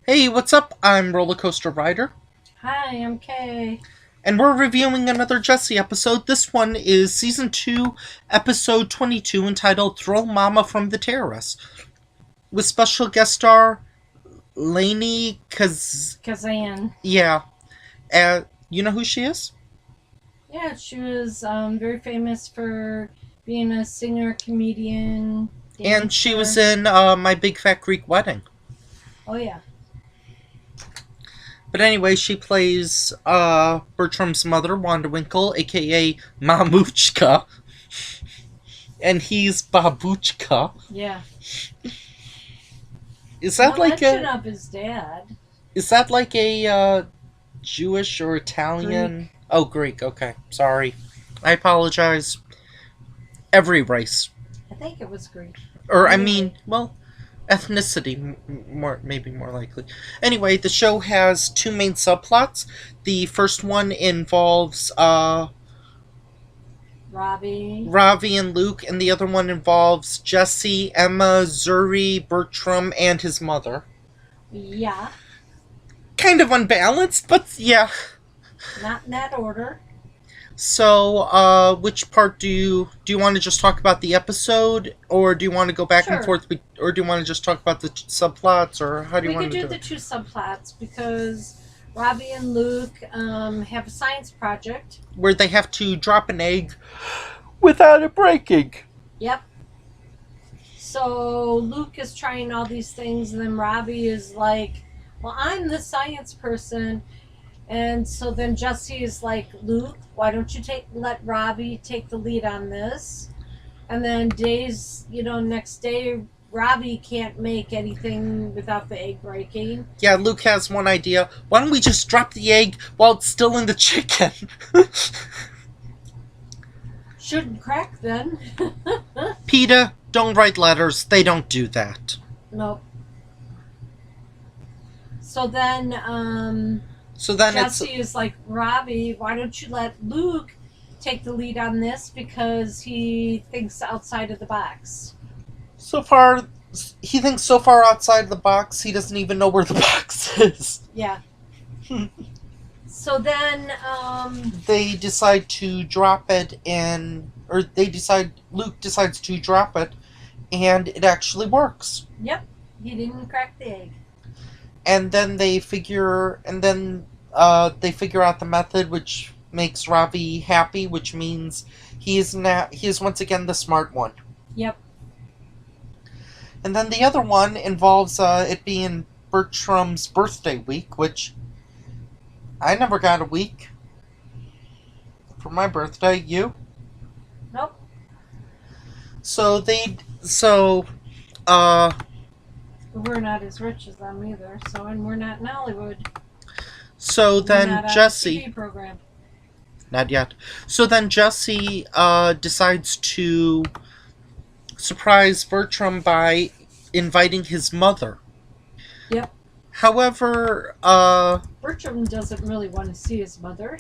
Hey, what's up? I'm Roller Coaster Rider, Hi, I'm Kay. and we're reviewing another Jessie episode. This one is Season 2, Episode 22, entitled Throw Mama from the Terrace, with special guest star Lainey Kazan. Yeah, you know who she is? Yeah, she was very famous for being a singer, comedian, And she was dancer. in My Big Fat Greek Wedding. Oh, yeah. But anyway, she plays Bertram's mother, Wanda Winkle, aka Mamuchka, and he's Babuchka. Yeah. Is No that like mention a of his dad. Is that like a Jewish or Italian? Greek. Oh, Greek. Okay, sorry. I apologize. Every race, I think it was Greek. or I mean, Anyway. well, ethnicity, more maybe more likely. Anyway, the show has two main subplots. The first one involves Robbie. Ravi and Luke, and the other one involves Jesse, Emma, Zuri, Bertram, and his mother. Yeah. Kind of unbalanced, but yeah. Not in that order. So, which part do you want to just talk about the episode, or do you want to go back and Sure. forth, or do you want to just talk about the subplots, or how do you We want could to do do the it? two subplots because Robbie and Luke have a science project. Where they have to drop an egg without it breaking. Yep. So Luke is trying all these things, and then Robbie is like, "Well, I'm the science person," and so then Jesse is like, "Luke, why don't you let Robbie take the lead on this?" And then next day, Robbie can't make anything without the egg breaking. Yeah, Luke has one idea. Why don't we just drop the egg while it's still in the chicken? Shouldn't crack then. PETA, don't write letters. They don't do that. Nope. So then, So then Jesse is like, Robbie, why don't you let Luke take the lead on this because he thinks outside of the box. so far, he thinks so far outside the box, he doesn't even know where the box is. Yeah. So then, They decide to drop it, Luke decides to drop it, and it actually works. yep, he didn't crack the egg. And then they figure out the method, which makes Ravi happy, which means he is once again the smart one. Yep. And then the other one involves it being Bertram's birthday week, which I never got a week for my birthday. You? Nope. So We're not as rich as them either. And we're not in Hollywood. so We're then not on a Jesse, TV program. not yet. So then Jesse decides to surprise Bertram by inviting his mother. Yep. However, Bertram doesn't really want to see his mother.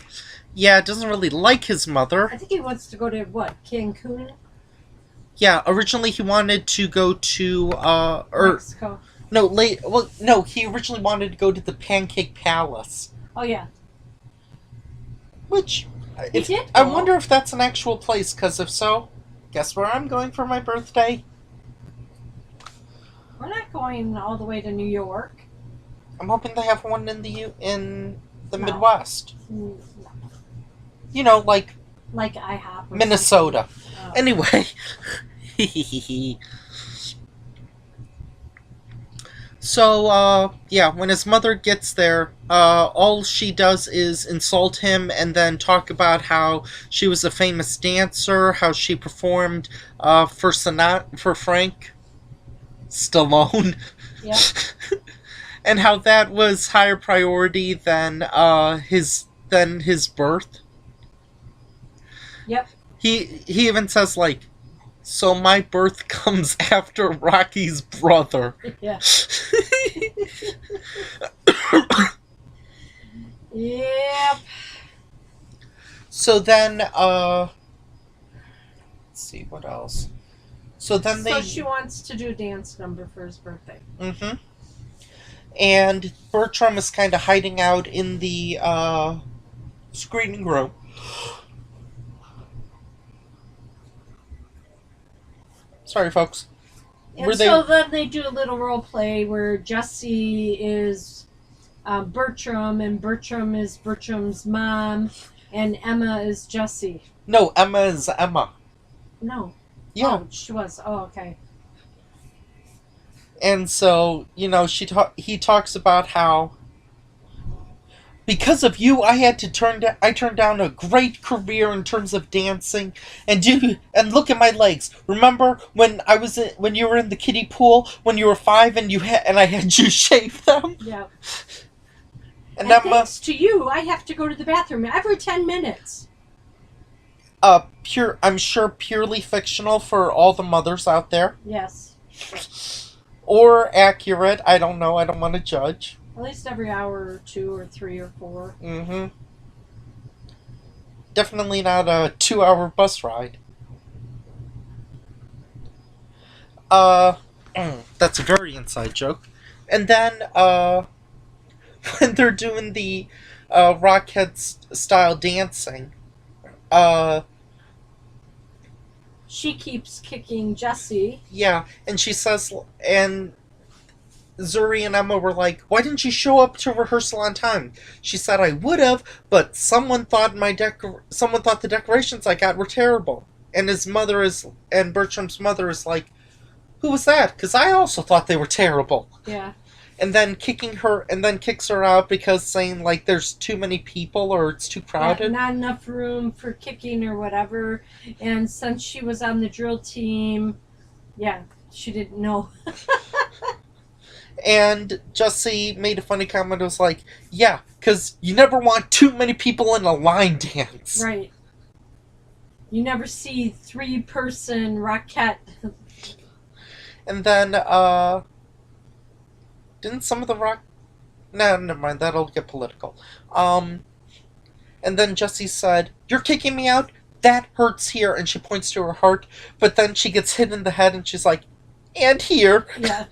yeah, doesn't really like his mother. I think he wants to go to what, Cancun, Yeah, originally he wanted to go to Mexico. no, he originally wanted to go to the Pancake Palace, Oh yeah, which he did. I Go. wonder if that's an actual place, because if so, guess where I'm going for my birthday? We're not going all the way to New York. I'm hoping they have one in the No. Midwest. No. You know, like Like IHOP. Or Minnesota. something. Oh. Anyway. So, yeah, when his mother gets there, all she does is insult him and then talk about how she was a famous dancer, how she performed for Frank Stallone, Yep. and how that was higher priority than his birth. Yep. He even says, like, so my birth comes after Rocky's brother. Yeah. Yep. So then, let's see what else. So then So she wants to do a dance number for his birthday. Mm-hmm. And Bertram is kind of hiding out in the screening room. Sorry, folks. And so then they do a little role play where Jessie is Bertram, and Bertram is Bertram's mom, and Emma is Jessie. No, Emma is Emma. No. Yeah. Oh, she was. Oh, okay. And so, he talks about how because of you, I turned down a great career in terms of dancing, and look at my legs. Remember when you were in the kiddie pool when you were 5 and I had you shave them? Yeah. And thanks to you, I have to go to the bathroom every 10 minutes. I'm sure purely fictional for all the mothers out there. Yes. Or accurate, I don't know, I don't want to judge. At least every hour or 2 or 3 or 4. Mm-hmm. Definitely not a 2-hour bus ride. That's a very inside joke. And then, when they're doing the, Rockhead style dancing, she keeps kicking Jessie. Yeah, and she says, and Zuri and Emma were like, why didn't you show up to rehearsal on time? She said, I would have, but someone thought the decorations I got were terrible. And Bertram's mother is like, who was that? Because I also thought they were terrible. Yeah. And then kicks her out because saying like there's too many people or it's too crowded. Not enough room for kicking or whatever. And since she was on the drill team, yeah, she didn't know. And Jessie made a funny comment. It was like, yeah, because you never want too many people in a line dance. Right. You never see 3-person Rockette. And then, didn't some of the rock... No, never mind, that'll get political. And then Jessie said, you're kicking me out? That hurts here. And she points to her heart, but then she gets hit in the head and she's like, and here. Yeah.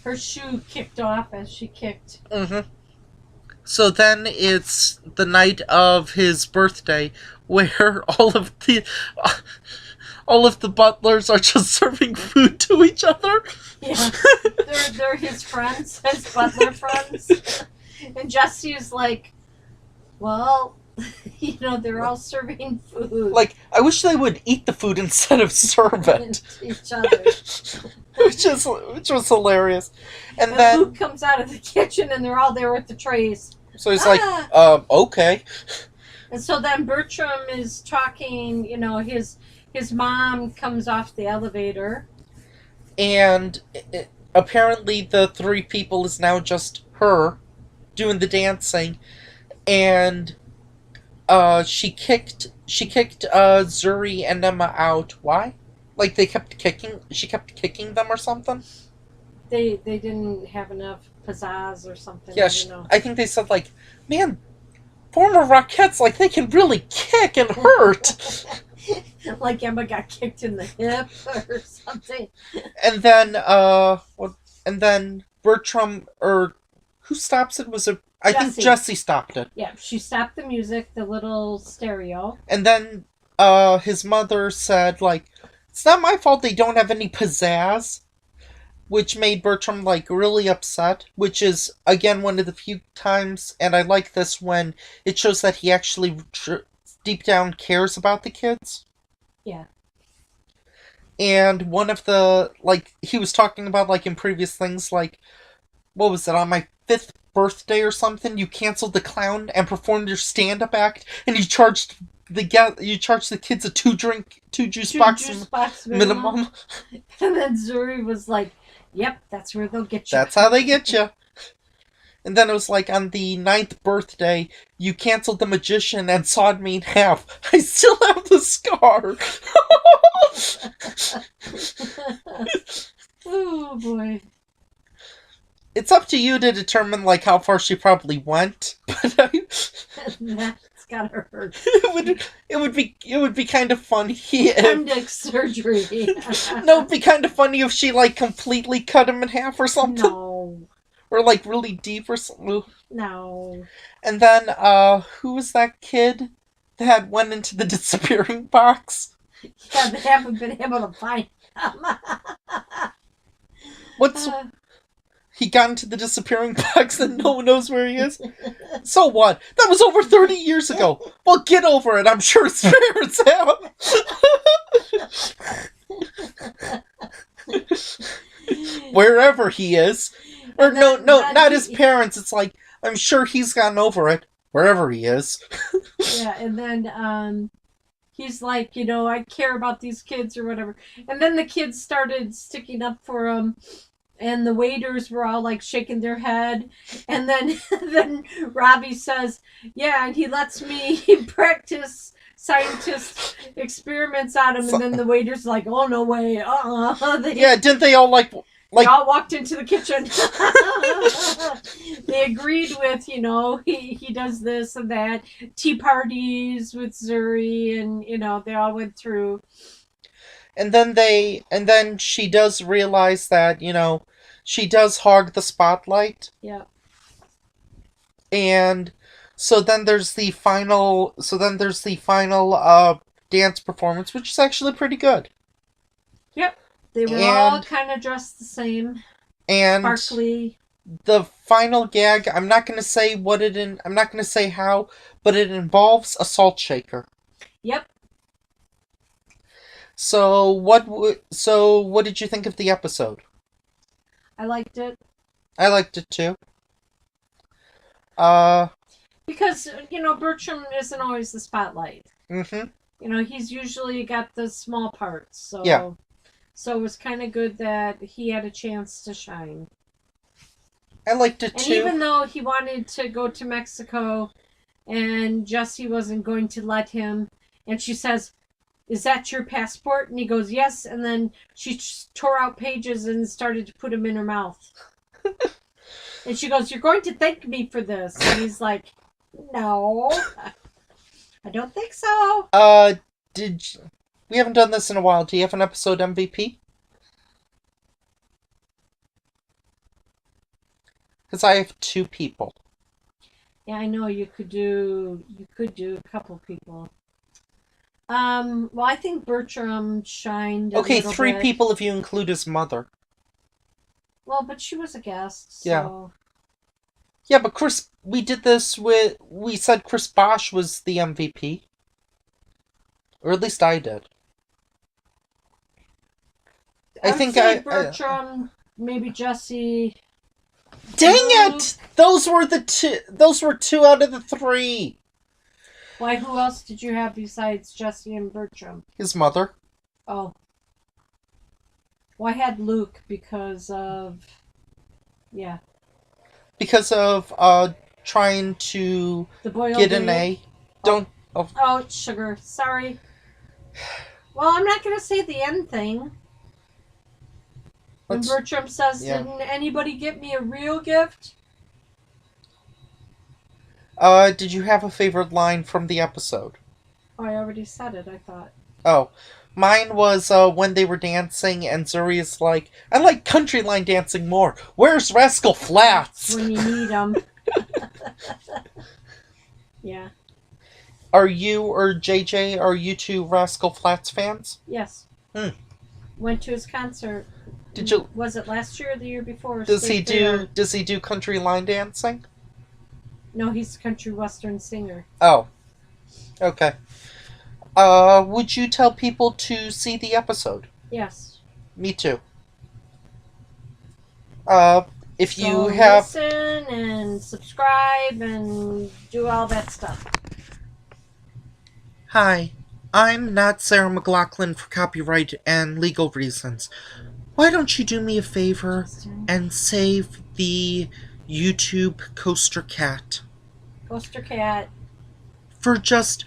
Her shoe kicked off as she kicked. Mm-hmm. So then it's the night of his birthday, where all of the butlers are just serving food to each other. Yeah, they're his friends, his butler friends. And Jessie is like, well, they're all serving food. Like, I wish they would eat the food instead of serve it. Each other. which was hilarious. And then Luke comes out of the kitchen and they're all there with the trays. So he's like, okay. And so then Bertram is talking, his mom comes off the elevator. And apparently the 3 people is now just her doing the dancing. And she kicked Zuri and Emma out. Why? Like she kept kicking them or something? They didn't have enough pizzazz or something. Yeah, I think they said like, man, former Rockettes, like they can really kick and hurt. Like Emma got kicked in the hip or something. And then Bertram, or who stops it? I think Jessie stopped it. Yeah, she stopped the music, the little stereo. And then his mother said like, it's not my fault they don't have any pizzazz, which made Bertram like really upset, which is again one of the few times, and I like this when it shows that he actually deep down cares about the kids. Yeah. And one of the, like, he was talking about, like, in previous things, like, what was it, on my 5th birthday or something, you canceled the clown and performed your stand-up act, and you charged the kids a 2 juice box minimum. And then Zuri was like, yep, that's where they'll get you. That's how they get you. And then it was like, on the 9th birthday, you canceled the magician and sawed me in half. I still have the scar. Oh, boy. It's up to you to determine, like, how far she probably went. But That's gotta hurt. It would be kind of funny if... Appendix surgery. No, it'd be kind of funny if she, like, completely cut him in half or something. No. or like really deep or something. No. And then who was that kid that went into the disappearing box? Yeah, they haven't been able to find him. What's he got into the disappearing box and no one knows where he is? So what? That was over 30 years ago. Well, get over it. I'm sure his parents have. Wherever he is. Or no, not his parents. It's like, I'm sure he's gotten over it. Wherever he is. Yeah, and then he's like, I care about these kids or whatever. And then the kids started sticking up for him. And the waiters were all like shaking their head. And then then Robbie says, yeah, and he lets me practice scientist experiments on him. And then the waiter's like, oh, no way. Yeah, didn't they all like they all walked into the kitchen. They agreed with, he does this and that. Tea parties with Zuri, and, they all went through. And then she does realize that, she does hog the spotlight. Yeah. And so then there's the final dance performance, which is actually pretty good. Yep. They were all kind of dressed the same. And sparkly. The final gag, I'm not going to say how, but it involves a salt shaker. Yep. So what did you think of the episode? I liked it. I liked it too. Because, Bertram isn't always the spotlight. Mm-hmm. He's usually got the small parts. So yeah. So it was kind of good that he had a chance to shine. I liked it too. And even though he wanted to go to Mexico and Jessie wasn't going to let him, and she says, is that your passport? And he goes, yes. And then she tore out pages and started to put them in her mouth. And she goes, you're going to thank me for this. And he's like, no, I don't think so. We haven't done this in a while. Do you have an episode MVP? Because I have 2 people. Yeah, I know you could do a couple people. Well, I think Bertram shined. Okay, 3 people if you include his mother. Well, but she was a guest, so... Yeah. Yeah, but we said Chris Bosch was the MVP. Or at least I did. I think Bertram, maybe Jessie. Dang it! Those were 2 out of the 3. Why, who else did you have besides Jessie and Bertram? His mother. Oh. Well, I had Luke because of... Yeah. Because of trying to get an A. Don't... Oh, sugar. Sorry. Well, I'm not going to say the end thing. When Bertram says, didn't anybody get me a real gift? Did you have a favorite line from the episode? Oh, I already said it, I thought. Oh. Mine was when they were dancing and Zuri is like, I like country line dancing more. Where's Rascal Flatts? When you need them. Yeah. Are you or JJ, are you 2 Rascal Flatts fans? Yes. Went to his concert. Did you? Was it last year or the year before? Does he do country line dancing? No, he's a country western singer. Oh. Okay. Would you tell people to see the episode? Yes. Me too. If you have... listen and subscribe and do all that stuff. Hi, I'm not Sarah McLachlan for copyright and legal reasons. Why don't you do me a favor and save the YouTube Coaster Cat? Coaster Cat. For just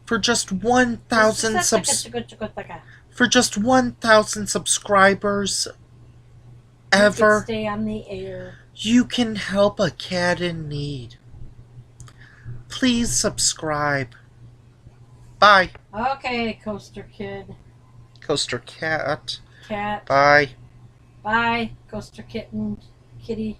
1,000 for just 1,000 subscribers ever, you stay on the air. You can help a cat in need. Please subscribe. Bye. Okay, Coaster Kid. Coaster Cat. Cat. Bye. Bye, Coaster Kitten. kitty